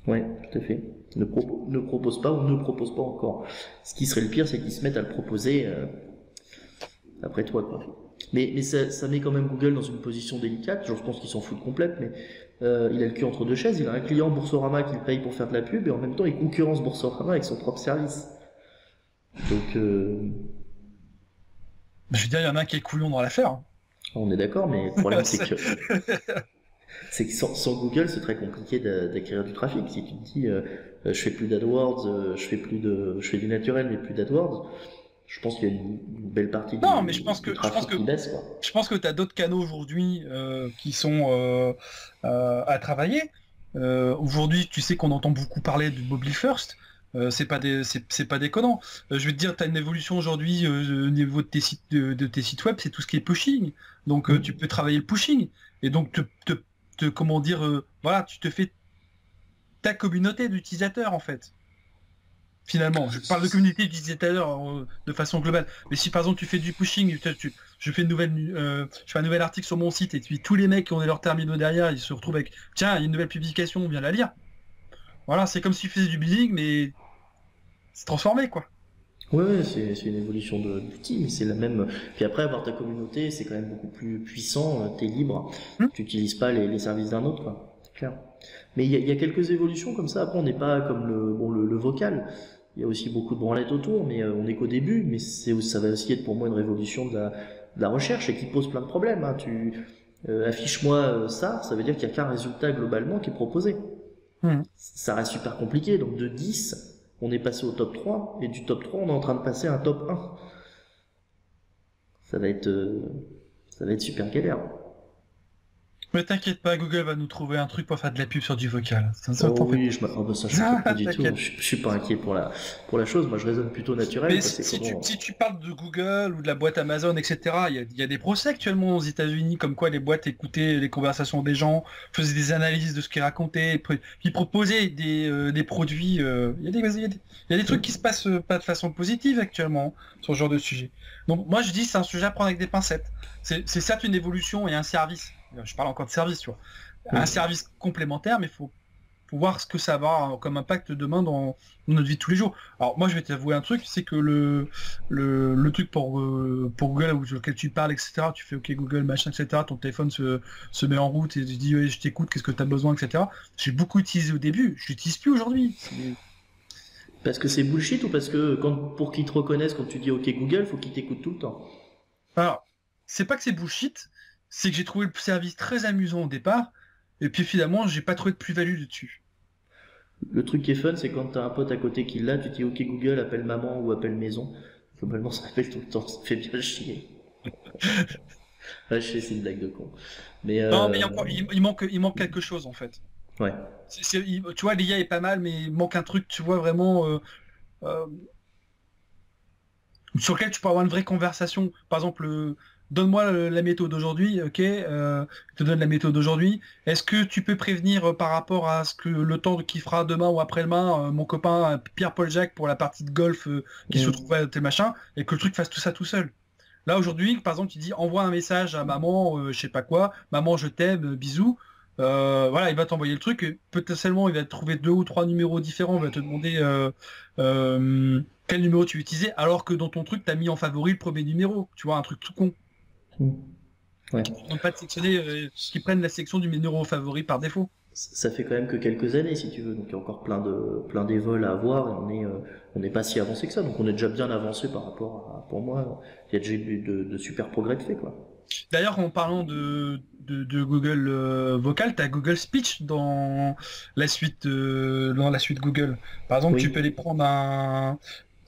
Ouais, tout à fait. Ne propose pas ou ne propose pas encore. Ce qui serait le pire, c'est qu'ils se mettent à le proposer après toi, quoi. Mais ça met quand même Google dans une position délicate. Je pense qu'il s'en fout de complète, mais il a le cul entre deux chaises. Il a un client Boursorama qui le paye pour faire de la pub et en même temps il concurrence Boursorama avec son propre service. Donc, Je veux dire, il y en a un qui est couillon dans l'affaire. Hein. on est d'accord, mais le problème c'est que sans Google, c'est très compliqué d'acquérir du trafic. Si tu te dis, je fais plus d'AdWords, je fais du naturel mais plus d'AdWords, je pense qu'il y a une belle partie du trafic qui baisse, quoi. Je pense que tu as d'autres canaux aujourd'hui qui sont à travailler. Aujourd'hui, tu sais qu'on entend beaucoup parler du mobile first. C'est pas déconnant. Je vais te dire, tu as une évolution aujourd'hui au niveau de tes sites web, c'est tout ce qui est pushing. Donc tu peux travailler le pushing. Et donc comment dire, voilà, tu te fais ta communauté d'utilisateurs en fait. Finalement, je parle de communauté d'utilisateurs de façon globale. Mais si par exemple tu fais du pushing, je fais je fais un nouvel article sur mon site et puis tous les mecs qui ont leurs terminaux derrière, ils se retrouvent avec tiens, il y a une nouvelle publication, on vient la lire. Voilà, c'est comme si tu faisais du building, mais c'est transformé quoi. Ouais, c'est une évolution d'outils, mais c'est la même. Puis après, avoir ta communauté, c'est quand même beaucoup plus puissant, t'es libre, Hmm. tu n'utilises pas les services d'un autre, quoi. C'est clair. Mais il y a quelques évolutions comme ça. Après, on n'est pas comme le vocal. Il y a aussi beaucoup de branlettes autour, mais on n'est qu'au début. Mais ça va aussi être pour moi une révolution de la recherche et qui pose plein de problèmes, hein. Affiche-moi ça veut dire qu'il n'y a qu'un résultat globalement qui est proposé. Hmm. Ça reste super compliqué. Donc de 10, on est passé au top 3, et du top 3, on est en train de passer à un top 1. Ça va être, euh, ça va être super galère. Mais t'inquiète pas, Google va nous trouver un truc pour faire de la pub sur du vocal. Ça, Oh t'en fais oui, oh bah ça je m'inquiète pas pas. du tout. T'inquiète. Je suis pas inquiet pour la chose. Moi, je raisonne plutôt naturel, Mais quoi. C'est comment. si tu parles de Google ou de la boîte Amazon, etc., il y a des procès actuellement aux États-Unis, comme quoi les boîtes écoutaient les conversations des gens, faisaient des analyses de ce qu'ils racontaient, puis proposaient des produits. Il y a des trucs qui se passent pas de façon positive actuellement sur ce genre de sujet. Donc moi je dis c'est un sujet à prendre avec des pincettes. C'est certes une évolution et un service. Je parle encore de service, tu vois. Un Mm. service complémentaire, mais faut voir ce que ça va avoir comme impact demain dans notre vie de tous les jours. Alors moi je vais t'avouer un truc, c'est que le truc pour Google ou sur lequel tu parles, etc., tu fais OK Google, machin, etc., ton téléphone se met en route et tu dis ouais, je t'écoute, qu'est-ce que tu as besoin, etc. J'ai beaucoup utilisé au début, je l'utilise plus aujourd'hui. Parce que c'est bullshit ou parce que pour qu'ils te reconnaissent quand tu dis OK Google, faut qu'ils t'écoutent tout le temps. Alors, c'est pas que c'est bullshit, c'est que j'ai trouvé le service très amusant au départ, et puis finalement j'ai pas trouvé de plus-value dessus. Le truc qui est fun, c'est quand t'as un pote à côté qui l'a, tu dis OK Google, appelle maman ou appelle maison. Globalement, ça appelle tout le temps, ça fait bien chier. Ouais, je sais, c'est une blague de con. Mais Non, mais il manque quelque chose en fait. ouais. Tu vois, l'IA est pas mal, mais il manque un truc, tu vois, vraiment euh, sur lequel tu peux avoir une vraie conversation. Par exemple, donne-moi la méthode d'aujourd'hui, ok, je te donne la méthode d'aujourd'hui. Est-ce que tu peux prévenir par rapport à ce que le temps qu'il fera demain ou après-demain, mon copain Pierre-Paul Jacques pour la partie de golf qui se Mm. trouve à tes machins, et que le truc fasse tout ça tout seul. Là aujourd'hui, par exemple, tu dis envoie un message à maman, je sais pas quoi, maman je t'aime, bisous. Voilà, il va t'envoyer le truc. Et potentiellement, il va te trouver 2 ou 3 numéros différents. Il va te demander quel numéro tu veux utiliser, alors que dans ton truc, tu as mis en favori le premier numéro. Tu vois, un truc tout con. Mm. Ouais. Qui ne demande pas de sélectionner, qui prennent la sélection du numéro favori par défaut. Ça fait quand même que quelques années, si tu veux. Donc il y a encore plein d'évols à avoir et on n'est pas si avancé que ça. Donc on est déjà bien avancé par rapport à, pour moi, il y a déjà eu de super progrès de fait, quoi. D'ailleurs, en parlant de Google Vocal, tu as Google Speech dans la suite Google. Par exemple, tu Oui. peux aller prendre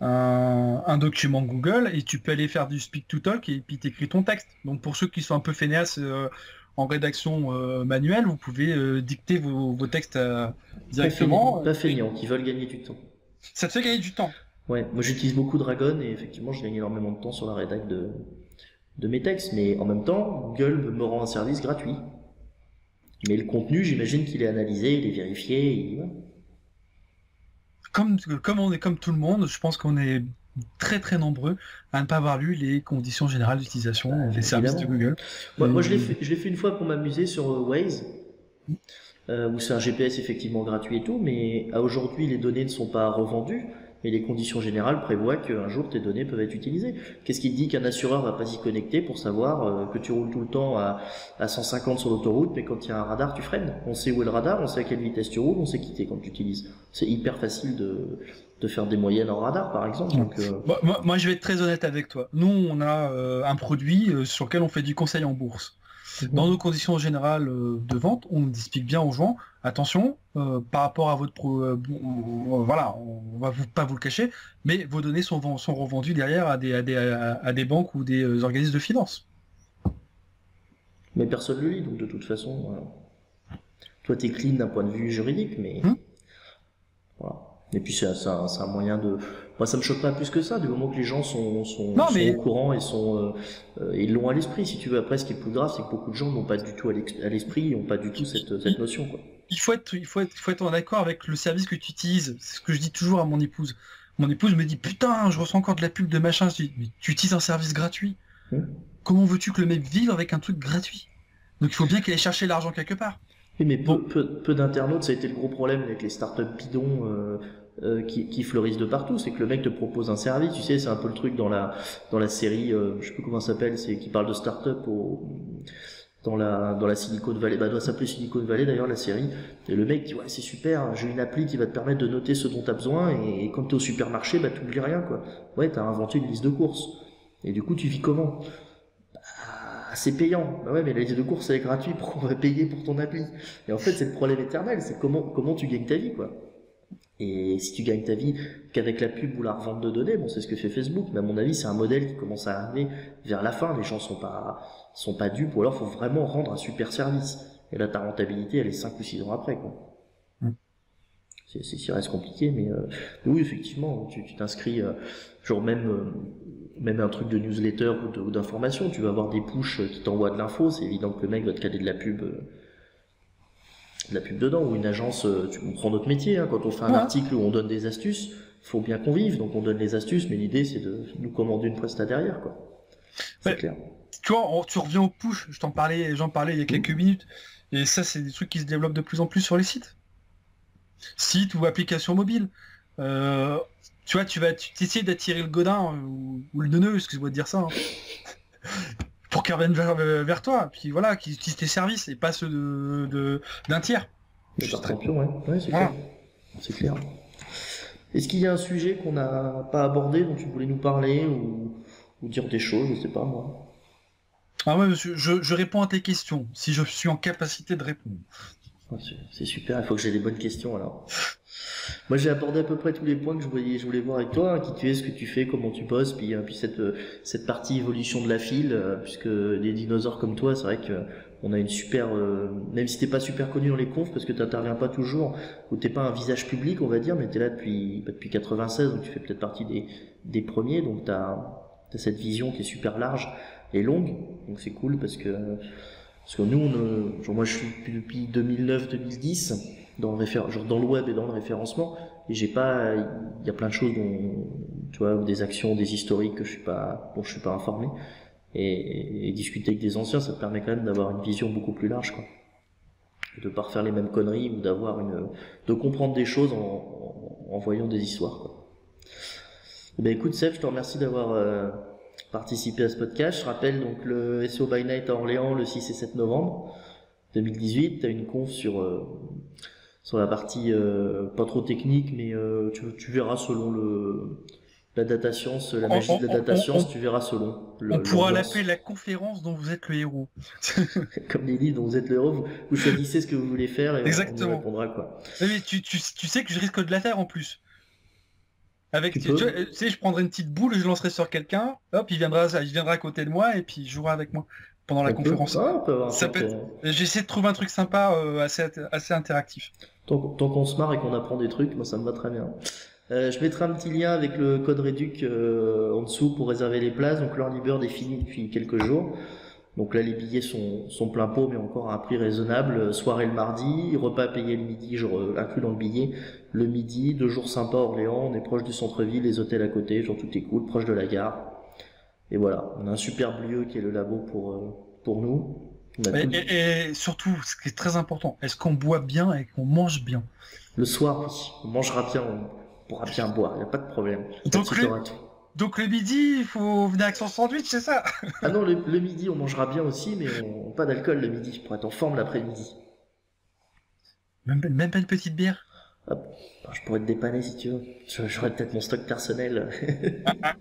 un document Google et tu peux aller faire du speak to talk et puis t'écris ton texte. Donc pour ceux qui sont un peu fainéas en rédaction manuelle, vous pouvez dicter vos textes directement. Pas feignant, qui veulent gagner du temps. Ça te fait gagner du temps. Ouais, moi j'utilise beaucoup Dragon et effectivement je gagne énormément de temps sur la rédac de mes textes, mais en même temps, Google me rend un service gratuit. Mais le contenu, j'imagine qu'il est analysé, il est vérifié, ouais. Comme on est comme tout le monde, je pense qu'on est très très nombreux à ne pas avoir lu les conditions générales d'utilisation des services de Évidemment. Google. Moi, Et- je l'ai fait une fois pour m'amuser sur Waze, où c'est un GPS effectivement gratuit et tout, mais à aujourd'hui, les données ne sont pas revendues, mais les conditions générales prévoient qu'un jour, tes données peuvent être utilisées. Qu'est-ce qui te dit qu'un assureur va pas s'y connecter pour savoir que tu roules tout le temps à 150 sur l'autoroute, mais quand il y a un radar, tu freines. On sait où est le radar, on sait à quelle vitesse tu roules, on sait quitter quand tu utilises. C'est hyper facile de faire des moyennes en radar, par exemple. Donc, Moi, je vais être très honnête avec toi. Nous, on a un produit sur lequel on fait du conseil en bourse. Dans nos conditions générales de vente, on explique bien aux gens, attention, par rapport à votre voilà, on va pas vous le cacher, mais vos données sont revendues derrière à des banques ou des organismes de finance. mais personne ne le lit, donc de toute façon, toi, t'es clean d'un point de vue juridique, mais Hmm. voilà. Et puis c'est un moyen de... Moi ça me choque pas plus que ça, du moment que les gens Non, sont au mais courant et ils l'ont à l'esprit. Si tu veux, après ce qui est plus grave, c'est que beaucoup de gens n'ont pas du tout à l'esprit, n'ont pas du tout cette il, notion, quoi. il faut être en accord avec le service que tu utilises. C'est ce que je dis toujours à mon épouse. Mon épouse me dit, putain, je reçois encore de la pub de machin. Je dis, mais tu utilises un service gratuit. Hmm. Comment veux-tu que le mec vive avec un truc gratuit? Donc il faut bien qu'elle aille chercher l'argent quelque part. Oui, mais Bon, peu d'internautes, ça a été le gros problème avec les startups bidons qui fleurissent de partout. C'est que le mec te propose un service, tu sais, c'est un peu le truc dans la série, je sais plus comment ça s'appelle, c'est qui parle de startup dans la Silicon Valley. Bah, elle doit s'appeler Silicon Valley d'ailleurs, la série. Et le mec dit, ouais, c'est super, j'ai une appli qui va te permettre de noter ce dont tu as besoin, et quand tu es au supermarché, bah, t'oublies rien, quoi. Ouais, t'as inventé une liste de courses. Et du coup, tu vis comment? Ah, c'est payant. Bah ouais, mais la liste de courses, elle est gratuite, pourquoi on va payer pour ton appli? Et en fait, c'est le problème éternel, c'est comment tu gagnes ta vie, quoi. Et si tu gagnes ta vie qu'avec la pub ou la revente de données, bon, c'est ce que fait Facebook, mais à mon avis, c'est un modèle qui commence à arriver vers la fin. Les gens sont pas dupes, ou alors faut vraiment rendre un super service. Et là, ta rentabilité, elle est 5 ou 6 ans après, quoi. mm. Ça reste compliqué, mais oui, effectivement, tu t'inscris, genre même un truc de newsletter ou d'information, tu vas avoir des pushs qui t'envoient de l'info, c'est évident que le mec va te caler de la pub dedans, ou une agence, on prend notre métier, hein, quand on fait un Ouais. article où on donne des astuces, faut bien qu'on vive, donc on donne les astuces, mais l'idée c'est de nous commander une presta derrière, quoi. C'est Ouais. clair. Tu vois, tu reviens au push, j'en parlais il y a quelques Mmh. minutes. Et ça, c'est des trucs qui se développent de plus en plus sur les sites. Sites ou applications mobiles. Euh, Tu vois, tu essaies d'attirer le godin ou le neuneu, excuse-moi de dire ça, hein, pour qu'il revienne vers toi. Puis voilà, qu'il utilise tes services et pas ceux d'un tiers. Le Juste par très... champion, ouais, ouais, c'est clair. Voilà. C'est clair. Est-ce qu'il y a un sujet qu'on n'a pas abordé, dont tu voulais nous parler, ou dire des choses, je sais pas moi. Ah ouais, monsieur, je réponds à tes questions, si je suis en capacité de répondre. Ouais, c'est super, il faut que j'ai des bonnes questions alors. Moi j'ai abordé à peu près tous les points que je voulais voir avec toi, hein, qui tu es, ce que tu fais, comment tu bosses, puis cette partie évolution de la file, puisque des dinosaures comme toi, c'est vrai que on a une super, même si t'es pas super connu dans les confs, parce que t'interviens pas toujours, ou t'es pas un visage public on va dire, mais t'es là depuis 96, donc tu fais peut-être partie des premiers, donc t'as cette vision qui est super large et longue, donc c'est cool parce que nous, genre moi je suis depuis 2009-2010 genre dans le web et dans le référencement, et il y a plein de choses dont, tu vois, des actions, des historiques dont je suis pas informé, et discuter avec des anciens, ça te permet quand même d'avoir une vision beaucoup plus large, quoi. Et de pas refaire les mêmes conneries, ou de comprendre des choses en voyant des histoires, quoi. Eh ben écoute Seb, je te remercie d'avoir participé à ce podcast. Je rappelle donc le SEO by Night à Orléans le 6 et 7 novembre 2018. Tu as une conf sur la partie pas trop technique, mais tu verras selon la data science, la On, magie on- de la on- data on- science, on- tu verras selon on pourra l'appeler l'ambiance. la conférence dont vous êtes le héros. Comme les livres dont vous êtes le héros, vous choisissez ce que vous voulez faire et on y Exactement. répondra, quoi. Mais tu sais que je risque de la faire en plus. Avec, Tu tu vois, peux. tu sais, je prendrai une petite boule, je lancerai sur quelqu'un, hop, il viendra à côté de moi et puis il jouera avec moi pendant la conférence. On peut avoir un Ça truc. peut être... J'essaie de trouver un truc sympa, assez interactif. Tant qu'on se marre et qu'on apprend des trucs, moi ça me va très bien. Je mettrai un petit lien avec le code réduc en dessous pour réserver les places. Donc l'early bird est fini depuis quelques jours. Donc là les billets sont plein pot, mais encore à un prix raisonnable. Soirée le mardi, repas payé le midi, inclus dans le billet. Le midi, 2 jours sympas à Orléans, on est proche du centre-ville, les hôtels à côté, genre tout est cool, proche de la gare. Et voilà, on a un superbe lieu qui est le labo pour nous. On a Et, tout. et surtout, ce qui est très important, est-ce qu'on boit bien et qu'on mange bien? Le soir, oui, on mangera bien, on pourra bien boire, y a pas de problème. Donc Là-dessus, le, t'auras tout. donc le midi, il faut venir avec son sandwich, c'est ça? Ah non, le midi, on mangera bien aussi, mais pas d'alcool le midi, pour être en forme l'après-midi. Même pas une petite bière? Hop. Enfin, je pourrais te dépanner si tu veux. J'aurais peut-être mon stock personnel.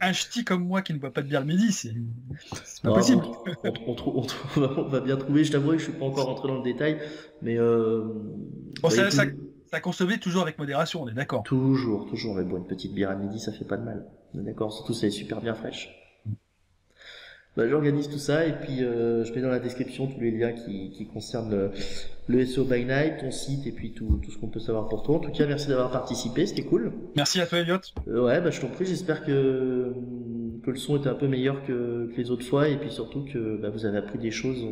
Un ch'ti comme moi qui ne boit pas de bière le midi, c'est pas Non, possible. on va bien trouver. Je t'avoue que je suis pas encore rentré dans le détail, mais Bon, bah, il y a ça consommait toujours avec modération, on est d'accord. mais bon, une petite bière à midi, ça fait pas de mal. On est d'accord, surtout si elle est super bien fraîche. Bah, j'organise tout ça et puis je mets dans la description tous les liens qui concernent le SEO by Night, ton site et puis tout ce qu'on peut savoir pour toi. En tout cas, merci d'avoir participé, c'était cool. Merci à toi, Elliot. Ouais, bah, je t'en prie, j'espère que le son était un peu meilleur que les autres fois et puis surtout que bah, vous avez appris des choses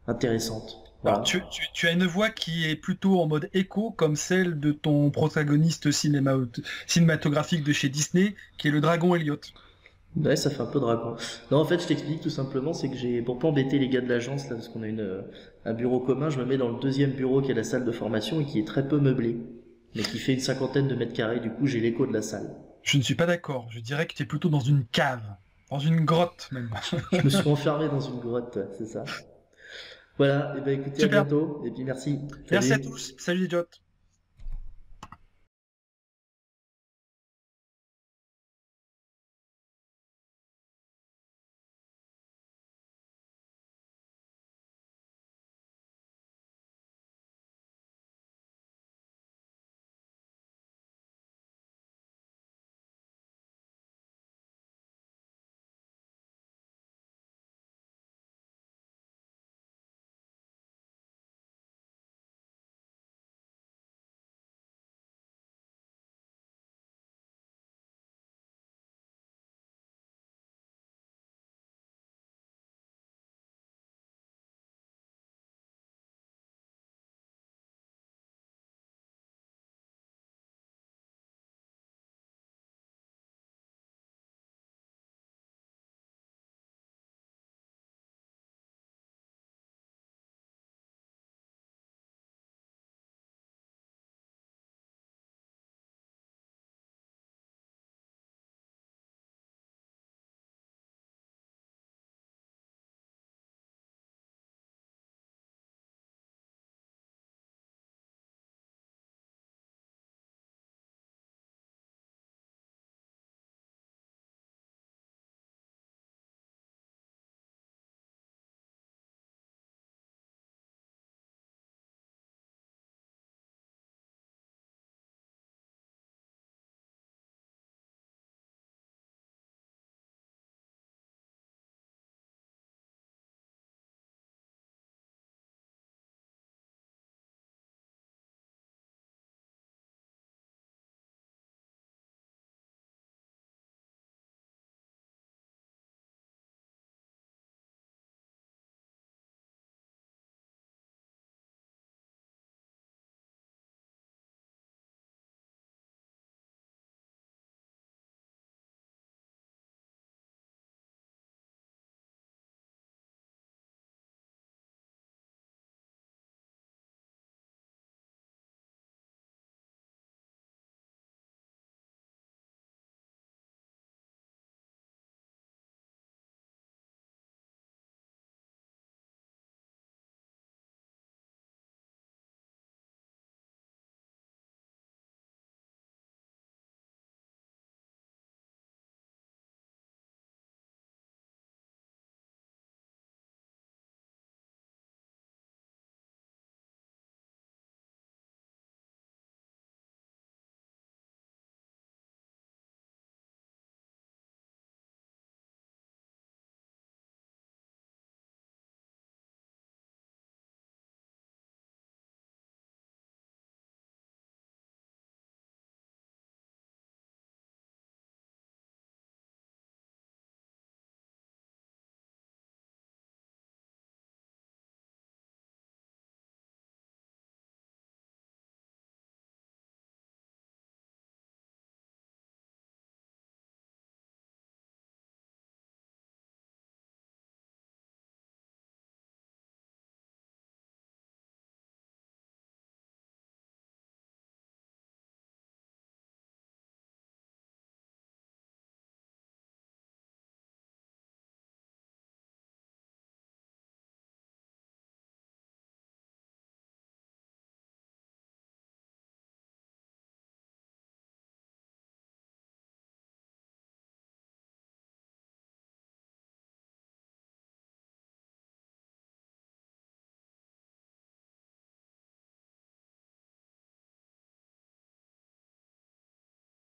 intéressantes. Alors, Voilà. tu as une voix qui est plutôt en mode écho, comme celle de ton protagoniste cinématographique de chez Disney, qui est le dragon Elliot. Ouais, ça fait un peu dragon. Non, en fait, je t'explique tout simplement, c'est que pour pas embêter les gars de l'agence, là, parce qu'on a un bureau commun, je me mets dans le deuxième bureau qui est la salle de formation et qui est très peu meublé, mais qui fait une cinquantaine de mètres carrés, du coup, j'ai l'écho de la salle. Je ne suis pas d'accord. Je dirais que tu es plutôt dans une cave, dans une grotte même. Je me suis enfermé dans une grotte, c'est ça. Voilà, et ben écoutez, à Super. bientôt, et puis merci. Merci à Salut. tous. Salut, Elliot.